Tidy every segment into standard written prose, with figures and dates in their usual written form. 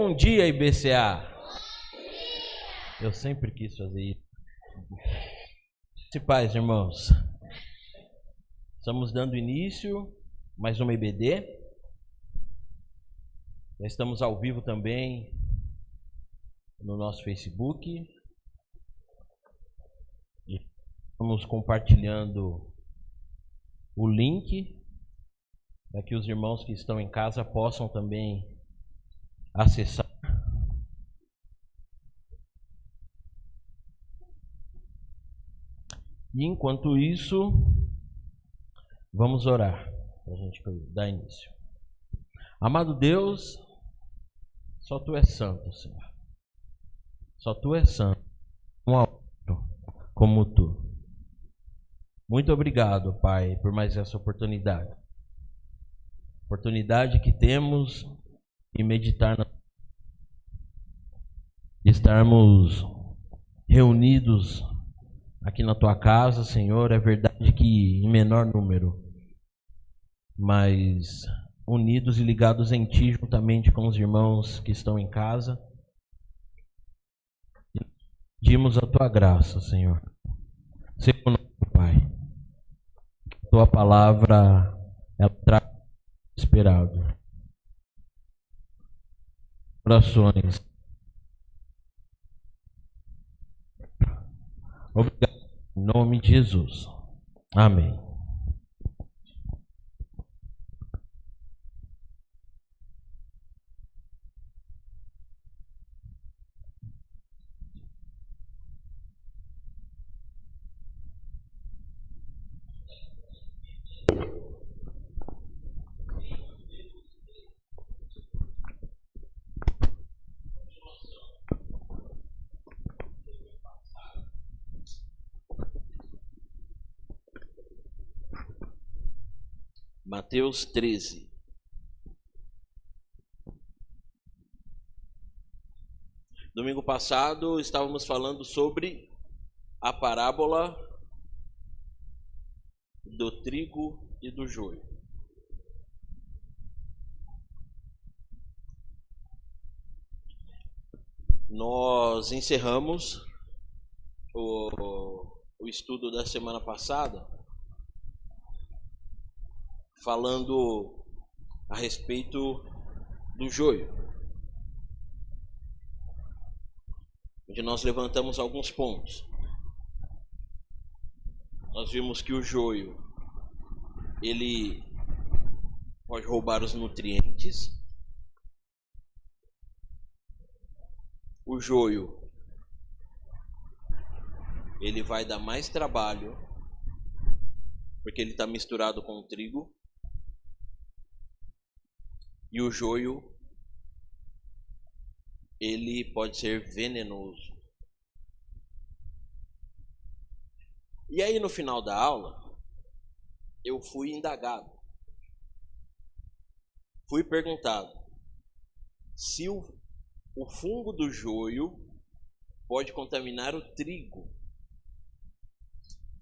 Bom dia, IBCA. Eu sempre quis fazer isso. Paz, irmãos. Estamos dando início mais uma IBD. Já estamos ao vivo também no nosso Facebook. E estamos compartilhando o link para que os irmãos que estão em casa possam também acessar. E enquanto isso, vamos orar para a gente dar início. Amado Deus, só Tu és santo, Senhor. Só Tu és santo, como Tu. Muito obrigado, Pai, por mais essa oportunidade. Oportunidade que temos de meditar, de estarmos reunidos aqui na Tua casa, Senhor. É verdade que em menor número, mas unidos e ligados em Ti, juntamente com os irmãos que estão em casa. Pedimos a Tua graça, Senhor. Seja conosco, Pai. Tua palavra, ela traz esperado. Orações. Obrigado. Em nome de Jesus. Amém. Mateus 13. Domingo passado estávamos falando sobre a parábola do trigo e do joio. Nós encerramos o estudo da semana passada falando a respeito do joio, onde nós levantamos alguns pontos. Nós vimos que o joio, ele pode roubar os nutrientes. O joio, ele vai dar mais trabalho, porque ele está misturado com o trigo. E o joio, ele pode ser venenoso. E aí no final da aula, eu fui indagado. Fui perguntado se o fungo do joio pode contaminar o trigo.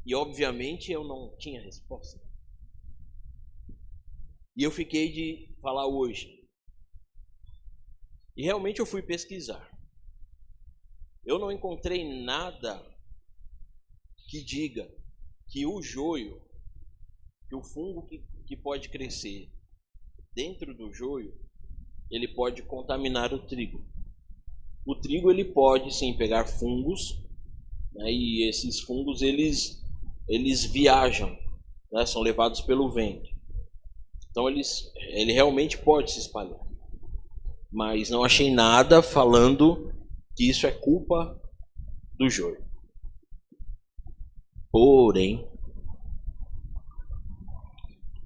E obviamente eu não tinha resposta. E eu fiquei de falar hoje. E realmente eu fui pesquisar. Eu não encontrei nada que diga que o joio, que o fungo que pode crescer dentro do joio, ele pode contaminar o trigo. O trigo, ele pode sim pegar fungos, né, e esses fungos eles viajam, né, são levados pelo vento. Então ele realmente pode se espalhar. Mas não achei nada falando que isso é culpa do joio. Porém,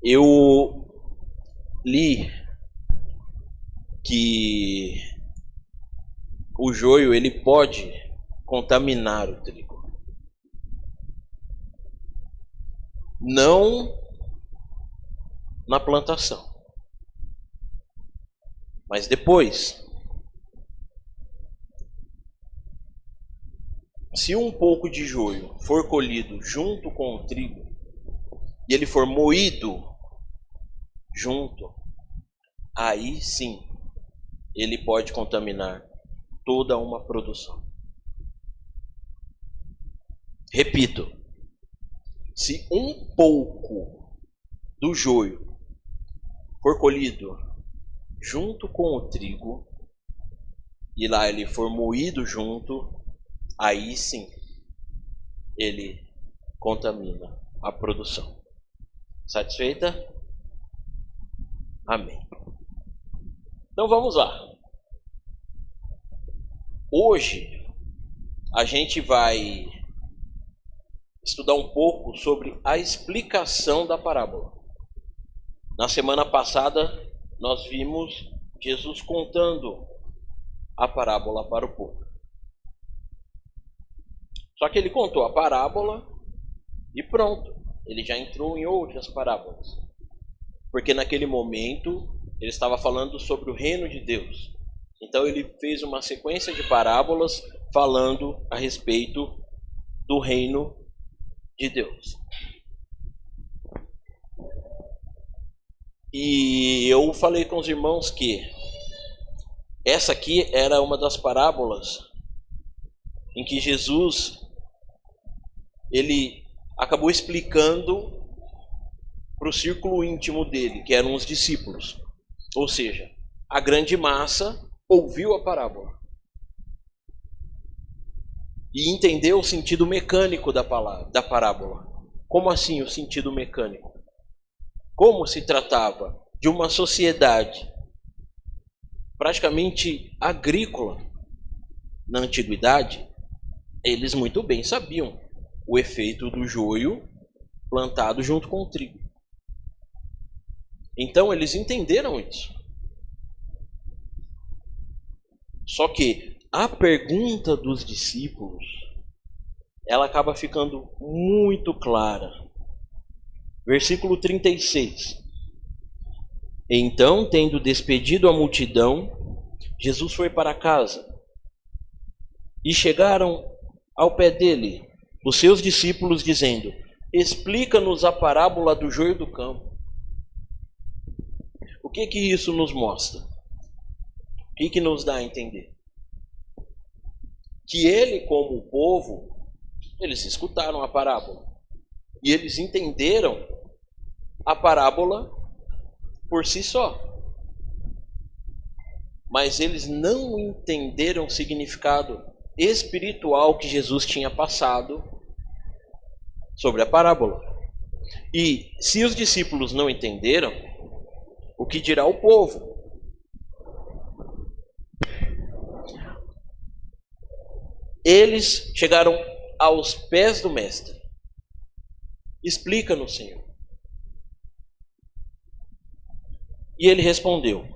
eu li que o joio, ele pode contaminar o trigo. Não na plantação, mas depois. Se um pouco de joio for colhido junto com o trigo e ele for moído junto, aí sim ele pode contaminar toda uma produção. Repito, se um pouco do joio for colhido junto com o trigo, e lá ele for moído junto, aí sim ele contamina a produção. Satisfeita? Amém. Então vamos lá. Hoje a gente vai estudar um pouco sobre a explicação da parábola. Na semana passada nós vimos Jesus contando a parábola para o povo. Só que ele contou a parábola e pronto. Ele já entrou em outras parábolas. Porque naquele momento ele estava falando sobre o reino de Deus. Então ele fez uma sequência de parábolas falando a respeito do reino de Deus. E eu falei com os irmãos que essa aqui era uma das parábolas em que Jesus ele acabou explicando para o círculo íntimo dele, que eram os discípulos. Ou seja, a grande massa ouviu a parábola e entendeu o sentido mecânico da parábola. Como assim o sentido mecânico? Como se tratava de uma sociedade praticamente agrícola na antiguidade, eles muito bem sabiam o efeito do joio plantado junto com o trigo. Então eles entenderam isso. Só que a pergunta dos discípulos, ela acaba ficando muito clara. Versículo 36. Então, tendo despedido a multidão, Jesus foi para casa. E chegaram ao pé dele os seus discípulos, dizendo: explica-nos a parábola do joio do campo. O que isso nos mostra? O que nos dá a entender? Que ele, como o povo, eles escutaram a parábola. E eles entenderam a parábola por si só. Mas eles não entenderam o significado espiritual que Jesus tinha passado sobre a parábola. E se os discípulos não entenderam, o que dirá o povo? Eles chegaram aos pés do mestre. Explica-nos, Senhor. E ele respondeu: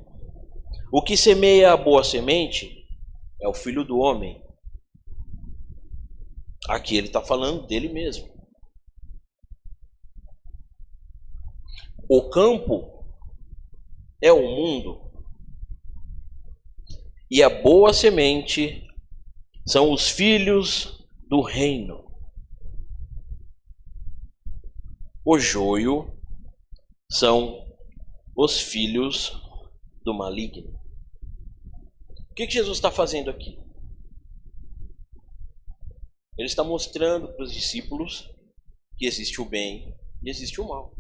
o que semeia a boa semente é o Filho do Homem. Aqui ele está falando dele mesmo. O campo é o mundo. E a boa semente são os filhos do reino. O joio são os filhos do maligno. O que Jesus está fazendo aqui? Ele está mostrando para os discípulos que existe o bem e existe o mal.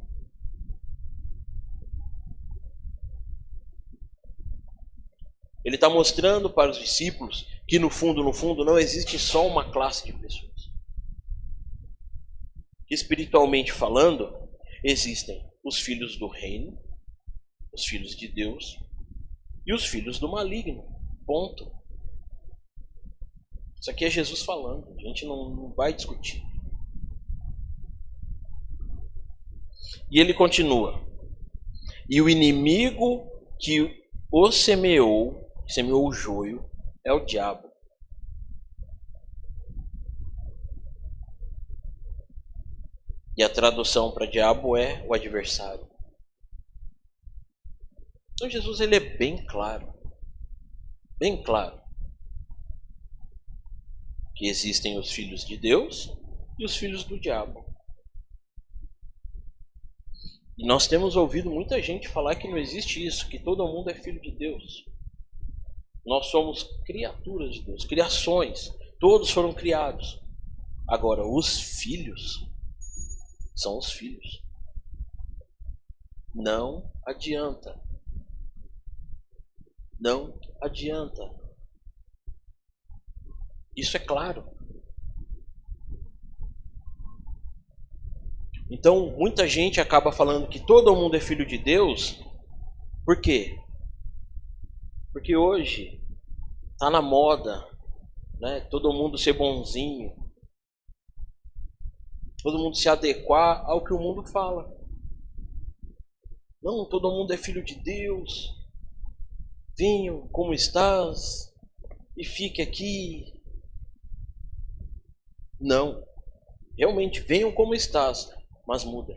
Ele está mostrando para os discípulos que no fundo, não existe só uma classe de pessoas. Espiritualmente falando, existem os filhos do reino, os filhos de Deus e os filhos do maligno. Ponto. Isso aqui é Jesus falando, a gente não vai discutir. E ele continua: e o inimigo que o semeou o joio, é o diabo. E a tradução para diabo é o adversário. Então Jesus ele é bem claro, que existem os filhos de Deus e os filhos do diabo. E nós temos ouvido muita gente falar que não existe isso, que todo mundo é filho de Deus. Nós somos criaturas de Deus, criações. Todos foram criados. Agora, os filhos são os filhos. Não adianta. Não adianta. Isso é claro. Então, muita gente acaba falando que todo mundo é filho de Deus. Por quê? Porque hoje está na moda, né? Todo mundo ser bonzinho. Todo mundo se adequar ao que o mundo fala. Não, todo mundo é filho de Deus. Venham como estás e fique aqui. Não. Realmente, venham como estás, mas muda.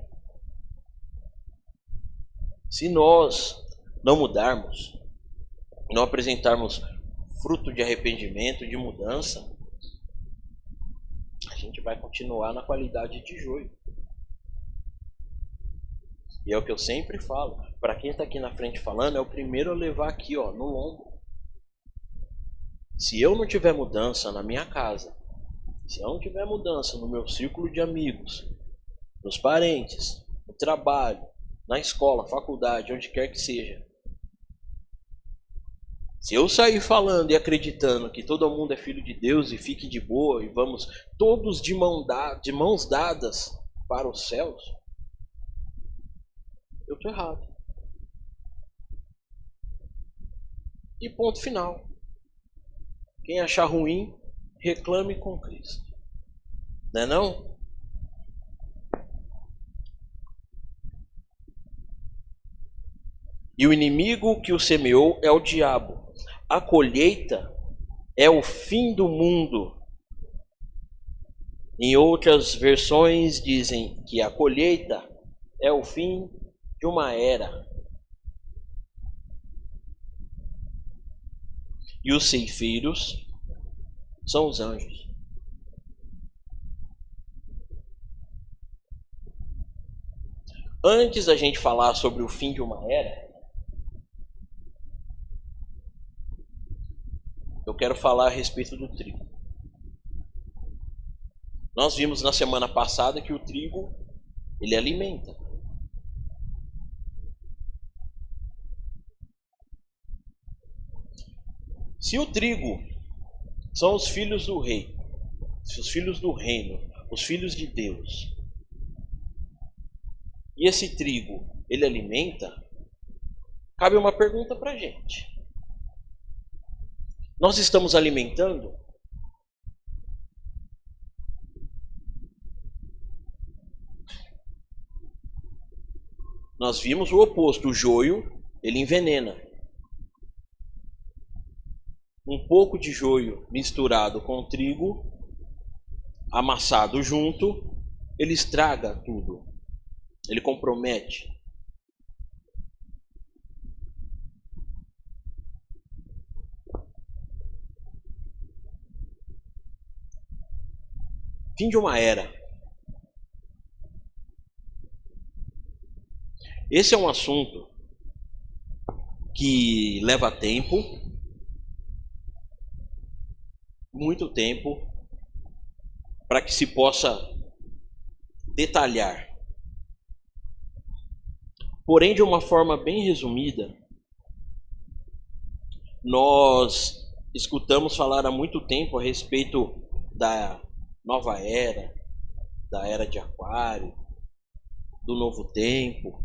Se nós não mudarmos, não apresentarmos fruto de arrependimento, de mudança, a gente vai continuar na qualidade de joio. E é o que eu sempre falo. Para quem está aqui na frente falando, é o primeiro a levar aqui, ó, no ombro. Se eu não tiver mudança na minha casa, se eu não tiver mudança no meu círculo de amigos, nos parentes, no trabalho, na escola, faculdade, onde quer que seja, se eu sair falando e acreditando que todo mundo é filho de Deus e fique de boa e vamos todos de mãos dadas para os céus, eu estou errado. E ponto final. Quem achar ruim, reclame com Cristo. Não é não? E o inimigo que o semeou é o diabo. A colheita é o fim do mundo. Em outras versões dizem que a colheita é o fim de uma era. E os ceifeiros são os anjos. Antes da gente falar sobre o fim de uma era, eu quero falar a respeito do trigo. Nós vimos na semana passada que o trigo, ele alimenta. Se o trigo são os filhos do rei, os filhos do reino, os filhos de Deus, e esse trigo, ele alimenta, cabe uma pergunta para a gente. Nós estamos alimentando? Nós vimos o oposto, o joio, ele envenena. Um pouco de joio misturado com trigo, amassado junto, ele estraga tudo. Ele compromete. Fim de uma era. Esse é um assunto que leva tempo, muito tempo, para que se possa detalhar. Porém, de uma forma bem resumida, nós escutamos falar há muito tempo a respeito da nova era, da era de Aquário, do novo tempo.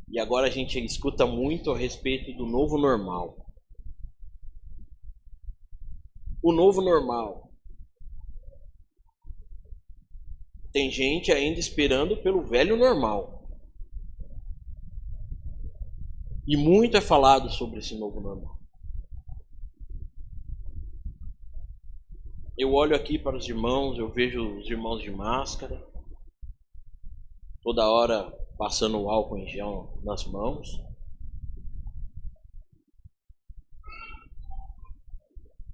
E agora a gente escuta muito a respeito do novo normal. O novo normal. Tem gente ainda esperando pelo velho normal. E muito é falado sobre esse novo normal. Eu olho aqui para os irmãos, eu vejo os irmãos de máscara, toda hora passando o álcool em gel nas mãos.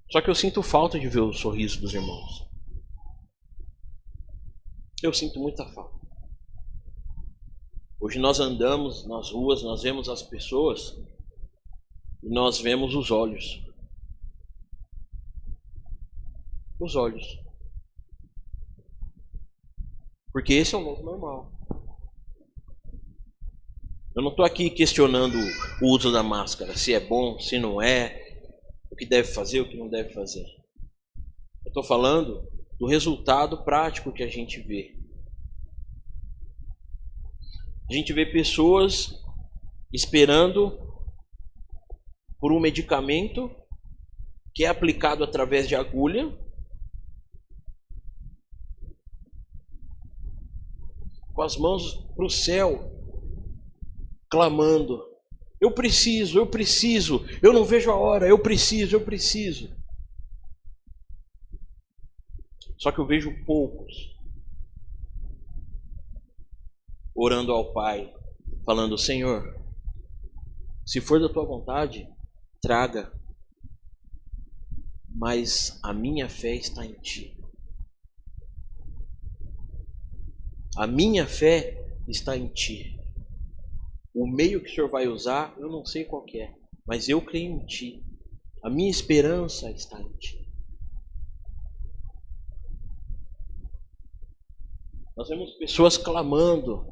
Só que eu sinto falta de ver o sorriso dos irmãos. Eu sinto muita falta. Hoje nós andamos nas ruas, nós vemos as pessoas E nós vemos os olhos. Os olhos. Porque esse é o novo normal. Eu não estou aqui questionando o uso da máscara, se é bom, se não é, o que deve fazer, o que não deve fazer. Eu estou falando do resultado prático que a gente vê. A gente vê pessoas esperando por um medicamento que é aplicado através de agulha, com as mãos para o céu, clamando: eu preciso, eu não vejo a hora, eu preciso. Só que eu vejo poucos orando ao Pai, falando: Senhor, se for da tua vontade, traga, mas a minha fé está em ti. A minha fé está em ti. O meio que o Senhor vai usar, eu não sei qual que é, mas eu creio em ti. A minha esperança está em ti. Nós vemos pessoas clamando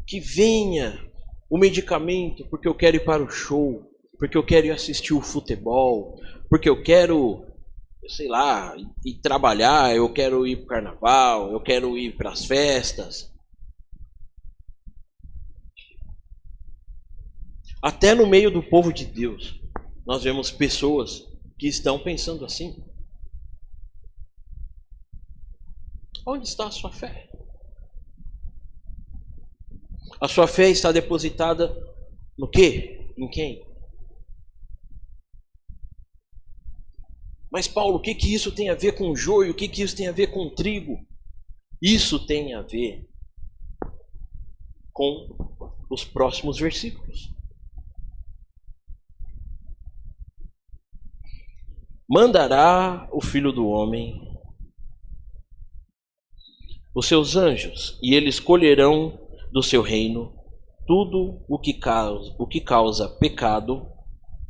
que venha o medicamento porque eu quero ir para o show, porque eu quero ir assistir o futebol, porque eu quero, sei lá, ir trabalhar, eu quero ir para o carnaval, eu quero ir para as festas. Até no meio do povo de Deus, nós vemos pessoas que estão pensando assim. Onde está a sua fé? A sua fé está depositada no quê? Em quem? Mas Paulo, o que isso tem a ver com joio? O que isso tem a ver com trigo? Isso tem a ver com os próximos versículos. Mandará o Filho do Homem os seus anjos, e eles colherão do seu reino tudo o que causa pecado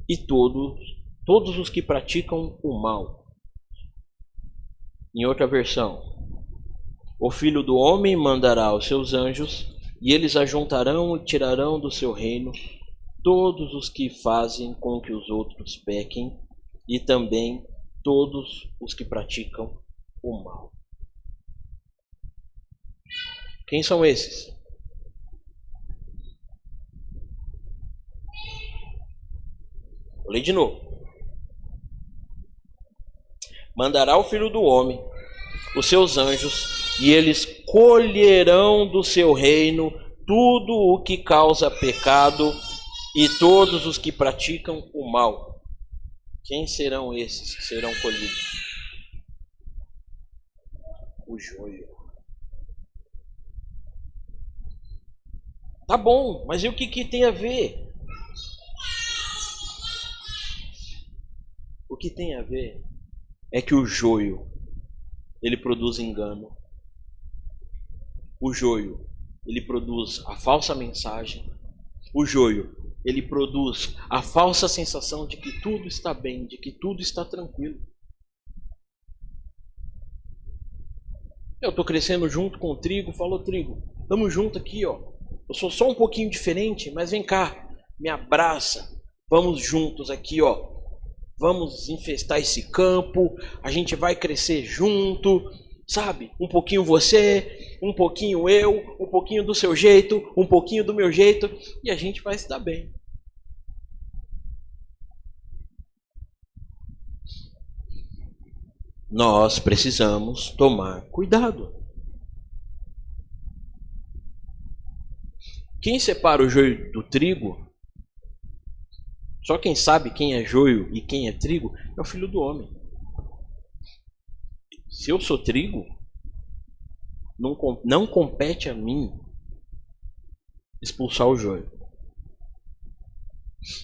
e todos os que praticam o mal. Em outra versão, o Filho do Homem mandará os seus anjos, e eles ajuntarão e tirarão do seu reino todos os que fazem com que os outros pequem, e também todos os que praticam o mal. Quem são esses? Vou ler de novo. Mandará o Filho do Homem os seus anjos, e eles colherão do seu reino tudo o que causa pecado e todos os que praticam o mal. Quem serão esses que serão colhidos? O joio. Tá bom, mas e o que tem a ver? O que tem a ver é que o joio, ele produz engano. O joio, ele produz a falsa mensagem. O joio, ele produz a falsa sensação de que tudo está bem, de que tudo está tranquilo. Eu estou crescendo junto com o trigo, falou trigo, estamos junto aqui, ó. Eu sou só um pouquinho diferente, mas vem cá, me abraça. Vamos juntos aqui, ó. Vamos infestar esse campo, a gente vai crescer junto, sabe? Um pouquinho você, um pouquinho eu, um pouquinho do seu jeito, um pouquinho do meu jeito, e a gente vai se dar bem. Nós precisamos tomar cuidado. Quem separa o joio do trigo, só quem sabe quem é joio e quem é trigo, é o Filho do Homem. Se eu sou trigo, não compete a mim expulsar o joio.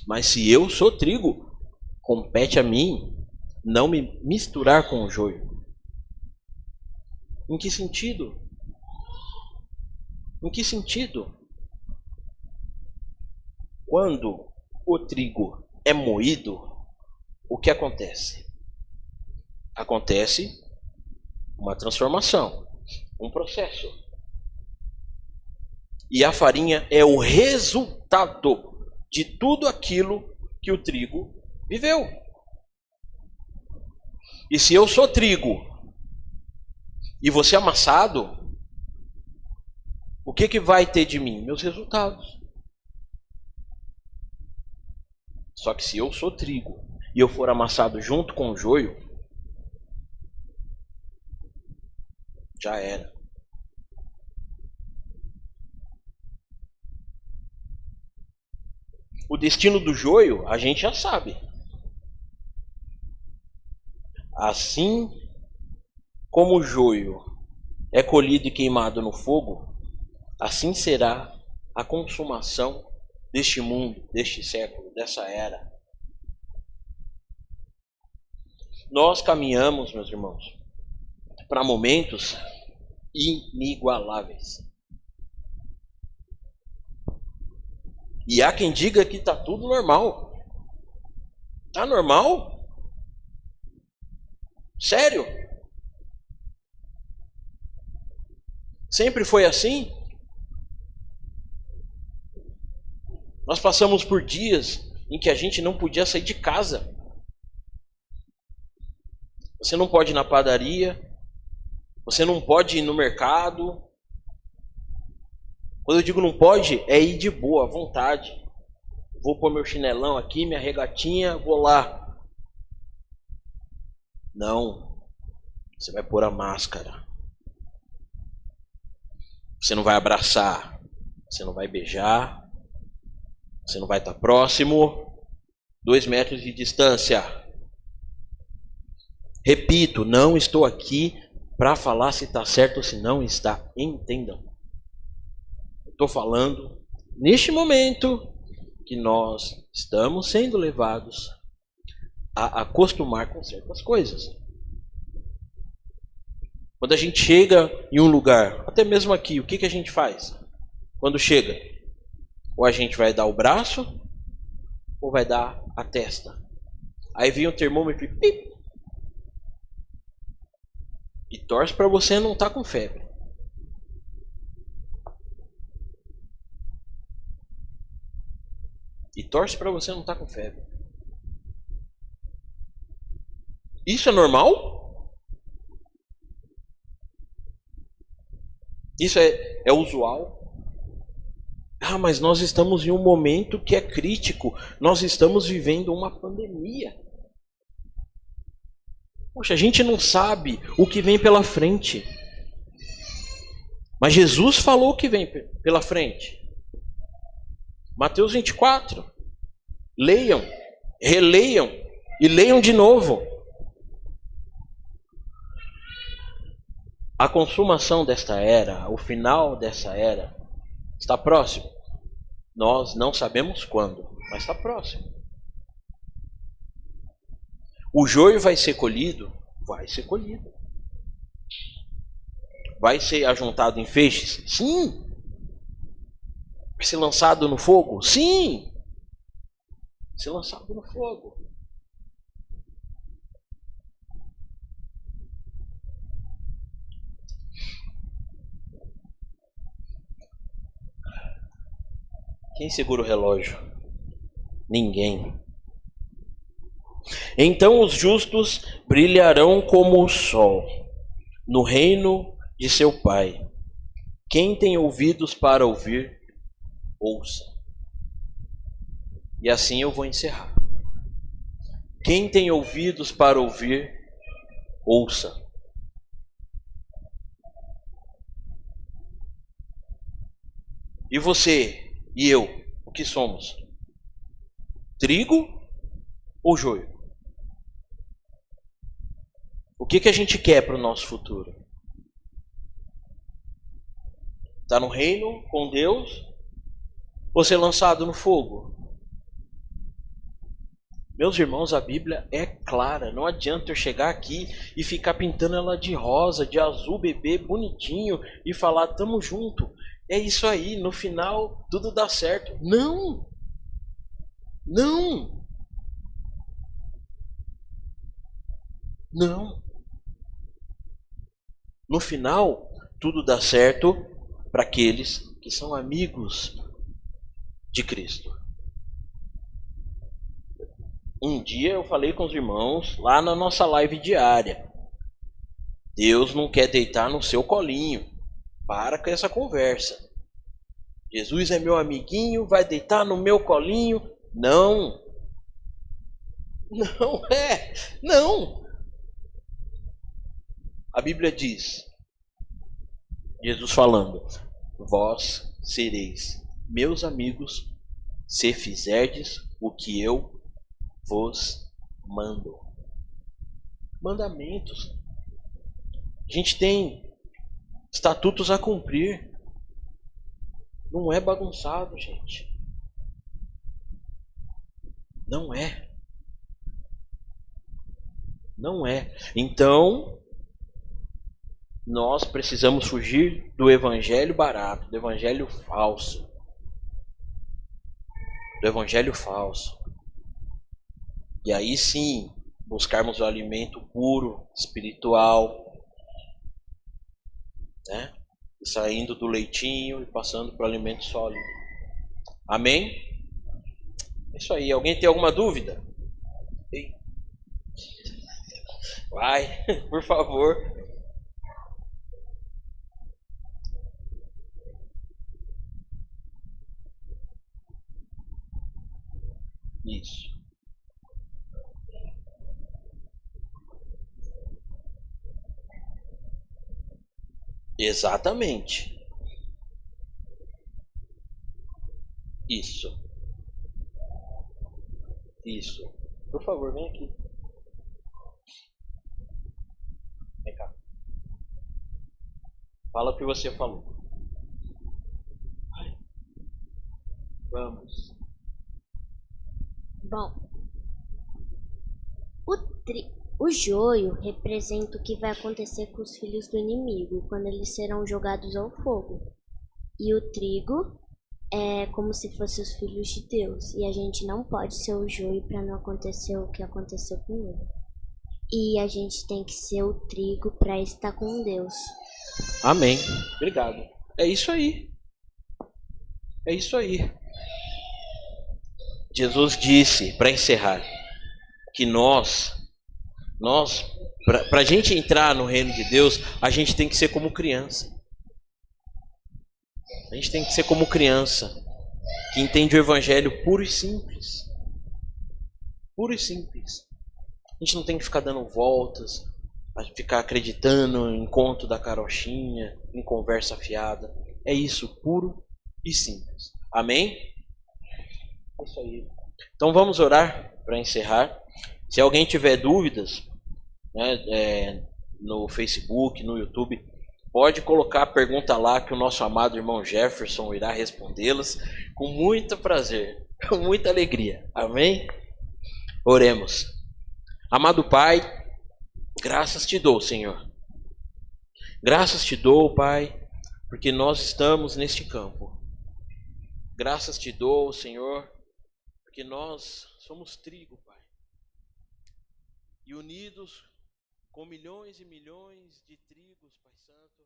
Mas se eu sou trigo, compete a mim não me misturar com o joio. Em que sentido? Em que sentido? Quando o trigo é moído, o que acontece? Acontece uma transformação, um processo. E a farinha é o resultado de tudo aquilo que o trigo viveu. E se eu sou trigo e você é amassado, o que vai ter de mim? Meus resultados. Só que se eu sou trigo e eu for amassado junto com o joio, já era. O destino do joio a gente já sabe. Assim como o joio é colhido e queimado no fogo, assim será a consumação deste mundo, deste século, dessa era. Nós caminhamos, meus irmãos, para momentos inigualáveis. E há quem diga que está tudo normal. Está normal? Sério? Sempre foi assim? Nós passamos por dias em que a gente não podia sair de casa. Você não pode ir na padaria, você não pode ir no mercado. Quando eu digo não pode, é ir de boa, à vontade. Vou pôr meu chinelão aqui, minha regatinha, vou lá. Não, você vai pôr a máscara. Você não vai abraçar, você não vai beijar, você não vai estar próximo. 2 metros de distância. Repito, não estou aqui para falar se está certo ou se não está. Entendam. Estou falando, neste momento, que nós estamos sendo levados a acostumar com certas coisas. Quando a gente chega em um lugar, até mesmo aqui, o que a gente faz? Quando chega, ou a gente vai dar o braço, ou vai dar a testa. Aí vem o termômetro e pip, e torce para você não estar com febre. E torce para você não estar com febre. Isso é normal? Isso é usual? Ah, mas nós estamos em um momento que é crítico. Nós estamos vivendo uma pandemia. Poxa, a gente não sabe o que vem pela frente. Mas Jesus falou o que vem pela frente. Mateus 24. Leiam, releiam e leiam de novo. A consumação desta era, o final dessa era, está próximo. Nós não sabemos quando, mas está próximo. O joio vai ser colhido? Vai ser colhido. Vai ser ajuntado em feixes? Sim. Vai ser lançado no fogo? Sim. Vai ser lançado no fogo. Quem segura o relógio? Ninguém. Então os justos brilharão como o sol no reino de seu Pai. Quem tem ouvidos para ouvir, ouça. E assim eu vou encerrar. Quem tem ouvidos para ouvir, ouça. E você e eu, o que somos? Trigo ou joio? O que a gente quer para o nosso futuro? Está no reino com Deus ou ser lançado no fogo? Meus irmãos, a Bíblia é clara. Não adianta eu chegar aqui e ficar pintando ela de rosa, de azul, bebê, bonitinho e falar, tamo junto. É isso aí, no final tudo dá certo. Não! Não! Não. No final, tudo dá certo para aqueles que são amigos de Cristo. Um dia eu falei com os irmãos lá na nossa live diária. Deus não quer deitar no seu colinho. Para com essa conversa. Jesus é meu amiguinho, vai deitar no meu colinho? Não. Não é. Não. A Bíblia diz, Jesus falando, vós sereis meus amigos se fizerdes o que eu vos mando. Mandamentos. A gente tem estatutos a cumprir. Não é bagunçado, gente. Não é. Não é. Então, nós precisamos fugir do evangelho barato, do evangelho falso. Do evangelho falso. E aí sim, buscarmos o alimento puro, espiritual, né? E saindo do leitinho e passando para o alimento sólido. Amém? É isso aí. Alguém tem alguma dúvida? Vai, por favor. Isso. Exatamente. Isso. Isso. Por favor, vem aqui. Vem cá. Fala o que você falou. Vamos. Bom, o joio representa o que vai acontecer com os filhos do inimigo quando eles serão jogados ao fogo. E o trigo é como se fossem os filhos de Deus. E a gente não pode ser o joio para não acontecer o que aconteceu com ele. E a gente tem que ser o trigo para estar com Deus. Amém. Obrigado. É isso aí. É isso aí. Jesus disse, para encerrar, que nós para a gente entrar no reino de Deus, a gente tem que ser como criança. A gente tem que ser como criança, que entende o evangelho puro e simples. Puro e simples. A gente não tem que ficar dando voltas, ficar acreditando em conto da carochinha, em conversa fiada. É isso, puro e simples. Amém? É isso aí. Então vamos orar para encerrar. Se alguém tiver dúvidas, né, no Facebook, no YouTube, pode colocar a pergunta lá que o nosso amado irmão Jefferson irá respondê-las com muito prazer, com muita alegria. Amém? Oremos. Amado Pai, graças te dou, Senhor. Graças te dou, Pai, porque nós estamos neste campo. Graças te dou, Senhor, porque nós somos trigo, Pai. E unidos com milhões e milhões de trigos, Pai Santo,